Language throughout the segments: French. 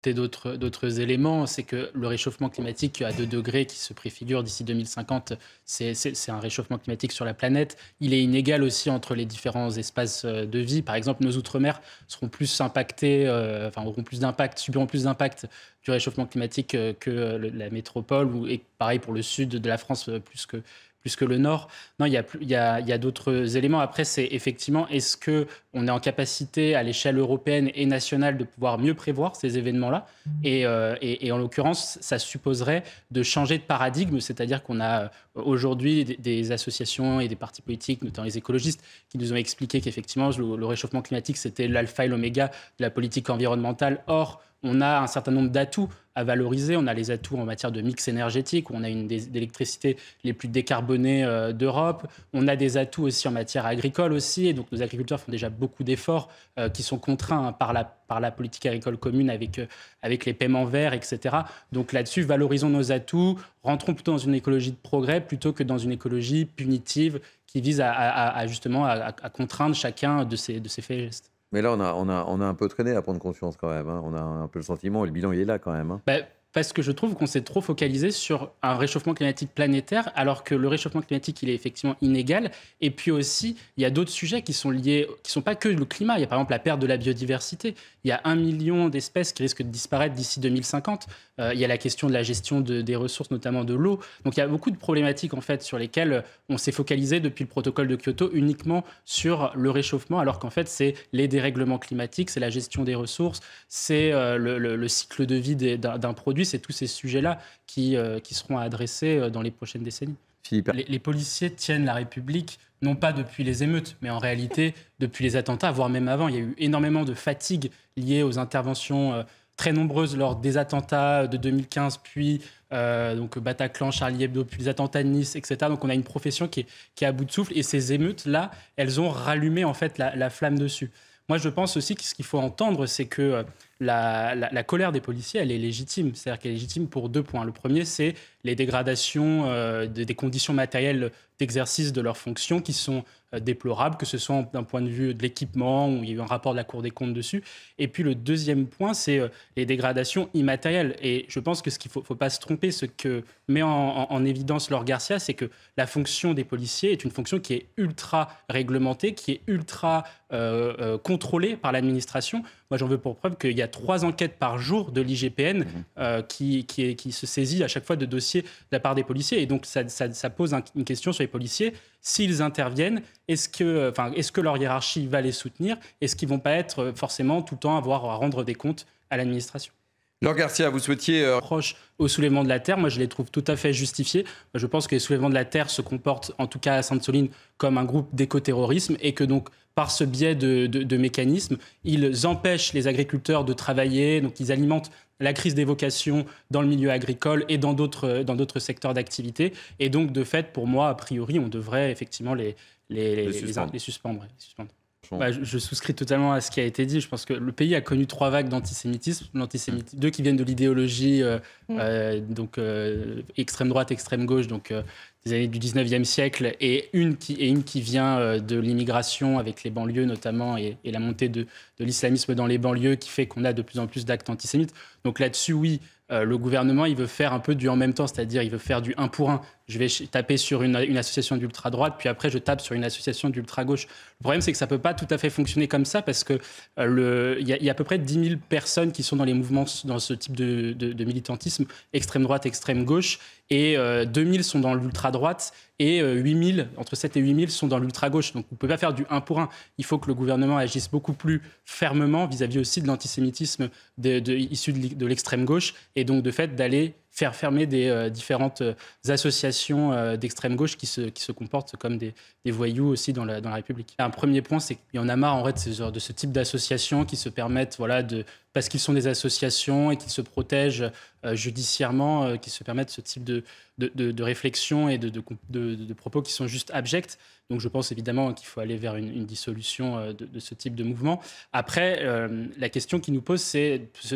Et d'autres éléments, c'est que le réchauffement climatique à 2 degrés qui se préfigure d'ici 2050, c'est un réchauffement climatique sur la planète. Il est inégal aussi entre les différents espaces de vie. Par exemple, nos outre-mer seront plus impactés, auront plus d'impact, subiront plus d'impact du réchauffement climatique que la métropole, et pareil pour le sud de la France, plus que le nord. Non, il y a d'autres éléments. Après, c'est effectivement, est-ce qu'on est en capacité à l'échelle européenne et nationale de pouvoir mieux prévoir ces événements-là, et en l'occurrence, ça supposerait de changer de paradigme, c'est-à-dire qu'on a aujourd'hui des associations et des partis politiques, notamment les écologistes, qui nous ont expliqué qu'effectivement, le réchauffement climatique, c'était l'alpha et l'oméga de la politique environnementale. Or, on a un certain nombre d'atouts à valoriser. On a les atouts en matière de mix énergétique, où on a une des électricités les plus décarbonées d'Europe. On a des atouts aussi en matière agricole aussi. Et donc, nos agriculteurs font déjà beaucoup d'efforts qui sont contraints, hein, par la politique agricole commune avec les paiements verts, etc. Donc là-dessus, valorisons nos atouts, rentrons plutôt dans une écologie de progrès plutôt que dans une écologie punitive qui vise justement à contraindre chacun de ses faits et gestes. Mais là, on a un peu traîné à prendre conscience quand même, hein. On a un peu le sentiment, et le bilan, il est là quand même, hein. Bah, parce que je trouve qu'on s'est trop focalisé sur un réchauffement climatique planétaire, alors que le réchauffement climatique, il est effectivement inégal. Et puis aussi, il y a d'autres sujets qui sont liés, qui ne sont pas que le climat. Il y a par exemple la perte de la biodiversité. Il y a 1 million d'espèces qui risquent de disparaître d'ici 2050. Il y a la question de la gestion des ressources, notamment de l'eau. Donc il y a beaucoup de problématiques en fait sur lesquelles on s'est focalisé depuis le protocole de Kyoto uniquement sur le réchauffement, alors qu'en fait c'est les dérèglements climatiques, c'est la gestion des ressources, c'est le cycle de vie d'un produit, c'est tous ces sujets-là qui seront adressés dans les prochaines décennies. Philippe. Les policiers tiennent la République, non pas depuis les émeutes, mais en réalité depuis les attentats, voire même avant. Il y a eu énormément de fatigue liée aux interventions très nombreuses lors des attentats de 2015, puis donc Bataclan, Charlie Hebdo, puis les attentats de Nice, etc. Donc on a une profession qui est à bout de souffle, et ces émeutes-là, elles ont rallumé en fait la flamme dessus. Moi, je pense aussi que ce qu'il faut entendre, c'est que la colère des policiers, elle est légitime. C'est-à-dire qu'elle est légitime pour 2 points. Le premier, c'est les dégradations des conditions matérielles d'exercice de leurs fonctions qui sont déplorables, que ce soit d'un point de vue de l'équipement, où il y a eu un rapport de la Cour des comptes dessus. Et puis le deuxième point, c'est les dégradations immatérielles. Et je pense que ce qu'il ne faut pas se tromper, ce que met en évidence Laure Garcia, c'est que la fonction des policiers est une fonction qui est ultra réglementée, qui est ultra contrôlée par l'administration. Moi, j'en veux pour preuve qu'il y a 3 enquêtes par jour de l'IGPN qui se saisit à chaque fois de dossiers de la part des policiers. Et donc, ça pose une question sur les policiers. S'ils interviennent, est-ce que leur hiérarchie va les soutenir? Est-ce qu'ils ne vont pas être forcément tout le temps avoir à rendre des comptes à l'administration? Laure Garcia, vous souhaitiez... Proche au soulèvement de la Terre, moi je les trouve tout à fait justifiés. Je pense que les soulèvements de la Terre se comportent, en tout cas à Sainte-Soline, comme un groupe d'écoterrorisme, et que donc par ce biais de mécanismes, ils empêchent les agriculteurs de travailler, donc ils alimentent la crise des vocations dans le milieu agricole et dans d'autres secteurs d'activité. Et donc de fait, pour moi, a priori, on devrait effectivement les suspendre. Je souscris totalement à ce qui a été dit. Je pense que le pays a connu 3 vagues d'antisémitisme. 2 qui viennent de l'idéologie extrême droite, extrême gauche, des années du 19e siècle, et une qui vient de l'immigration avec les banlieues notamment, et la montée de l'islamisme dans les banlieues qui fait qu'on a de plus en plus d'actes antisémites. Donc là-dessus, oui, le gouvernement, il veut faire un peu du en même temps, c'est-à-dire il veut faire du 1 pour 1. Je vais taper sur une association d'ultra-droite, puis après je tape sur une association d'ultra-gauche. Le problème, c'est que ça ne peut pas tout à fait fonctionner comme ça, parce qu'il y a à peu près 10 000 personnes qui sont dans les mouvements, dans ce type de militantisme, extrême droite, extrême gauche, et 2 000 sont dans l'ultra-droite, et 8 000, entre 7 et 8 000 sont dans l'ultra-gauche. Donc vous ne pouvez pas faire du 1 pour 1. Il faut que le gouvernement agisse beaucoup plus fermement vis-à-vis aussi de l'antisémitisme issu de l'extrême gauche, et donc de fait d'aller faire fermer des différentes associations d'extrême gauche qui se comportent comme des voyous aussi dans la République. Un premier point, c'est qu'il y en a marre en fait de ce type d'associations qui se permettent, parce qu'ils sont des associations et qu'ils se protègent judiciairement, qui se permettent ce type de réflexion et de propos qui sont juste abjects. Donc je pense évidemment qu'il faut aller vers une dissolution de ce type de mouvement. Après, la question qui nous pose,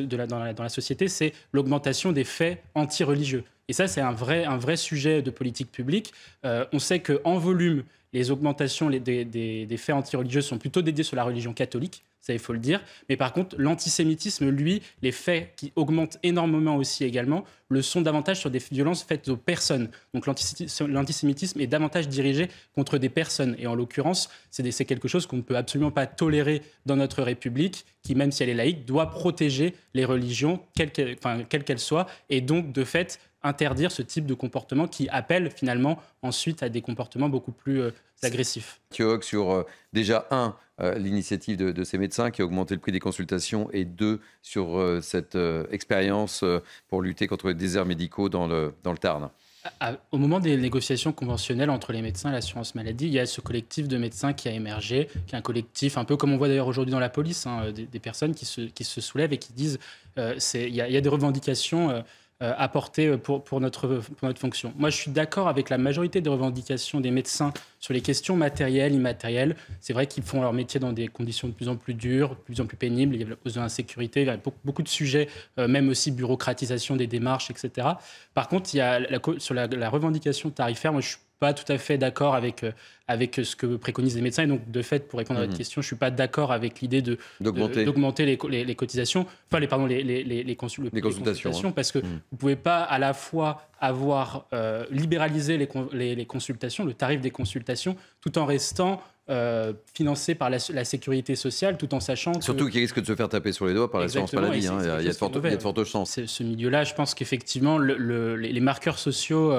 dans la société, c'est l'augmentation des faits anti-religieux. Et ça, c'est un vrai sujet de politique publique. On sait qu'en volume, les augmentations des faits anti-religieux sont plutôt dédiés sur la religion catholique. ça il faut le dire. Mais par contre, l'antisémitisme, lui, les faits qui augmentent énormément aussi également, le sont davantage sur des violences faites aux personnes. Donc l'antisémitisme est davantage dirigé contre des personnes. Et en l'occurrence, c'est quelque chose qu'on ne peut absolument pas tolérer dans notre République, qui, même si elle est laïque, doit protéger les religions, quelles qu'elles soient, et donc, de fait, interdire ce type de comportement qui appelle finalement ensuite à des comportements beaucoup plus agressifs. Mathieu Hoc, sur déjà, l'initiative de ces médecins qui a augmenté le prix des consultations, et deux, sur cette expérience pour lutter contre les déserts médicaux dans le Tarn. Au moment des négociations conventionnelles entre les médecins et l'assurance maladie, il y a ce collectif de médecins qui a émergé, qui est un collectif un peu comme on voit d'ailleurs aujourd'hui dans la police, des personnes qui se soulèvent et qui disent il y a des revendications apporter pour notre fonction. Moi, je suis d'accord avec la majorité des revendications des médecins sur les questions matérielles, immatérielles. C'est vrai qu'ils font leur métier dans des conditions de plus en plus dures, de plus en plus pénibles. Il y a la cause de l'insécurité, il y a beaucoup de sujets, même aussi bureaucratisation des démarches, etc. Par contre, sur la revendication tarifaire, moi, je suis pas tout à fait d'accord avec ce que préconisent les médecins. Et donc, de fait, pour répondre à votre question, je ne suis pas d'accord avec l'idée d'augmenter les cotisations, enfin, les consultations, parce que vous ne pouvez pas à la fois avoir libéralisé les consultations, le tarif des consultations, tout en restant financé par la sécurité sociale, tout en sachant surtout qu'il risque de se faire taper sur les doigts par l'assurance maladie. Il y a de fortes chances. Ce milieu-là, je pense qu'effectivement, les marqueurs sociaux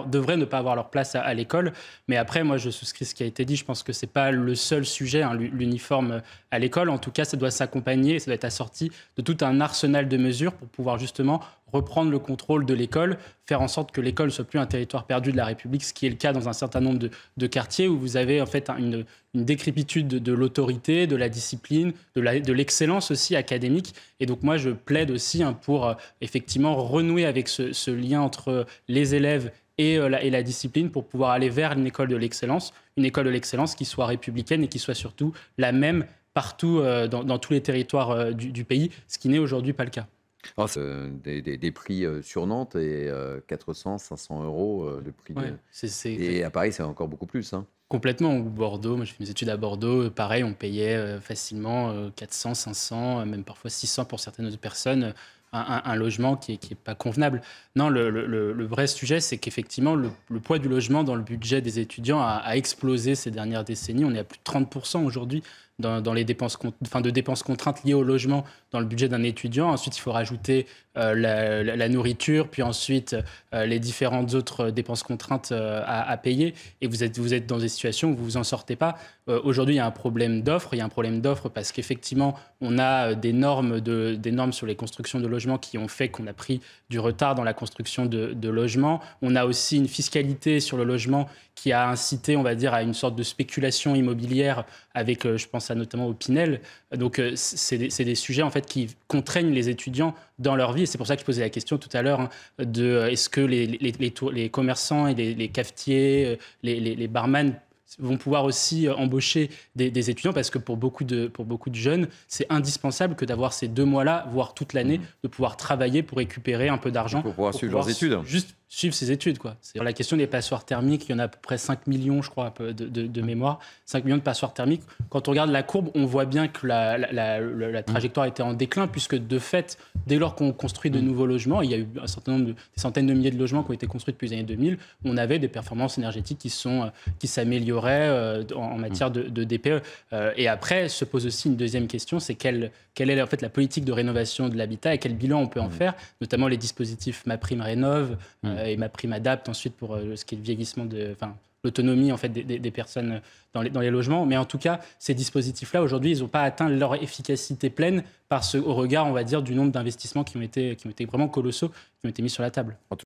devraient ne pas avoir leur place à l'école. Mais après, moi, je souscris ce qui a été dit. Je pense que ce n'est pas le seul sujet, l'uniforme à l'école. En tout cas, ça doit s'accompagner, ça doit être assorti de tout un arsenal de mesures pour pouvoir justement reprendre le contrôle de l'école, faire en sorte que l'école ne soit plus un territoire perdu de la République, ce qui est le cas dans un certain nombre de quartiers où vous avez en fait une décrépitude de l'autorité, de la discipline, de l'excellence aussi académique. Et donc moi, je plaide aussi pour effectivement renouer avec ce lien entre les élèves et la discipline pour pouvoir aller vers une école de l'excellence qui soit républicaine et qui soit surtout la même partout dans tous les territoires du pays, ce qui n'est aujourd'hui pas le cas. Oh, des prix sur Nantes et 400, 500 euros le prix. Et à Paris, c'est encore beaucoup plus. Complètement. Ou Bordeaux, moi j'ai fait mes études à Bordeaux, pareil, on payait facilement 400, 500, même parfois 600 pour certaines autres personnes, un logement qui est pas convenable. Non, le vrai sujet, c'est qu'effectivement, le poids du logement dans le budget des étudiants a explosé ces dernières décennies. On est à plus de 30% aujourd'hui dans les dépenses contraintes liées au logement dans le budget d'un étudiant. Ensuite, il faut rajouter la nourriture, puis ensuite les différentes autres dépenses contraintes à payer. Et vous êtes dans des situations où vous vous en sortez pas. Aujourd'hui, il y a un problème d'offre. Il y a un problème d'offre parce qu'effectivement, on a des normes sur les constructions de logements qui ont fait qu'on a pris du retard dans la construction de logements. On a aussi une fiscalité sur le logement qui a incité, on va dire, à une sorte de spéculation immobilière avec, je pense notamment au Pinel. Donc, c'est des sujets, en fait, qui contraignent les étudiants dans leur vie. Et c'est pour ça que je posais la question tout à l'heure est-ce que les commerçants et les cafetiers, les barman vont pouvoir aussi embaucher des étudiants, parce que pour beaucoup de jeunes, c'est indispensable que d'avoir ces 2 mois-là, voire toute l'année, de pouvoir travailler pour récupérer un peu d'argent. Pour pouvoir suivre leurs études. Juste suivre ses études, quoi. C'est la question des passoires thermiques. Il y en a à peu près 5 millions, je crois, de mémoire. 5 millions de passoires thermiques. Quand on regarde la courbe, on voit bien que la trajectoire était en déclin, puisque de fait, dès lors qu'on construit de nouveaux logements, il y a eu un certain nombre des centaines de milliers de logements qui ont été construits depuis les années 2000, on avait des performances énergétiques qui s'amélioraient en matière de DPE. Et après, se pose aussi une deuxième question, c'est quelle est en fait la politique de rénovation de l'habitat et quel bilan on peut en faire, notamment les dispositifs MaPrimeRénov' et MaPrimeAdapt ensuite pour ce qui est le vieillissement l'autonomie en fait des personnes dans les logements. Mais en tout cas, ces dispositifs-là, aujourd'hui, ils n'ont pas atteint leur efficacité pleine au regard, on va dire, du nombre d'investissements qui ont été vraiment colossaux, qui ont été mis sur la table.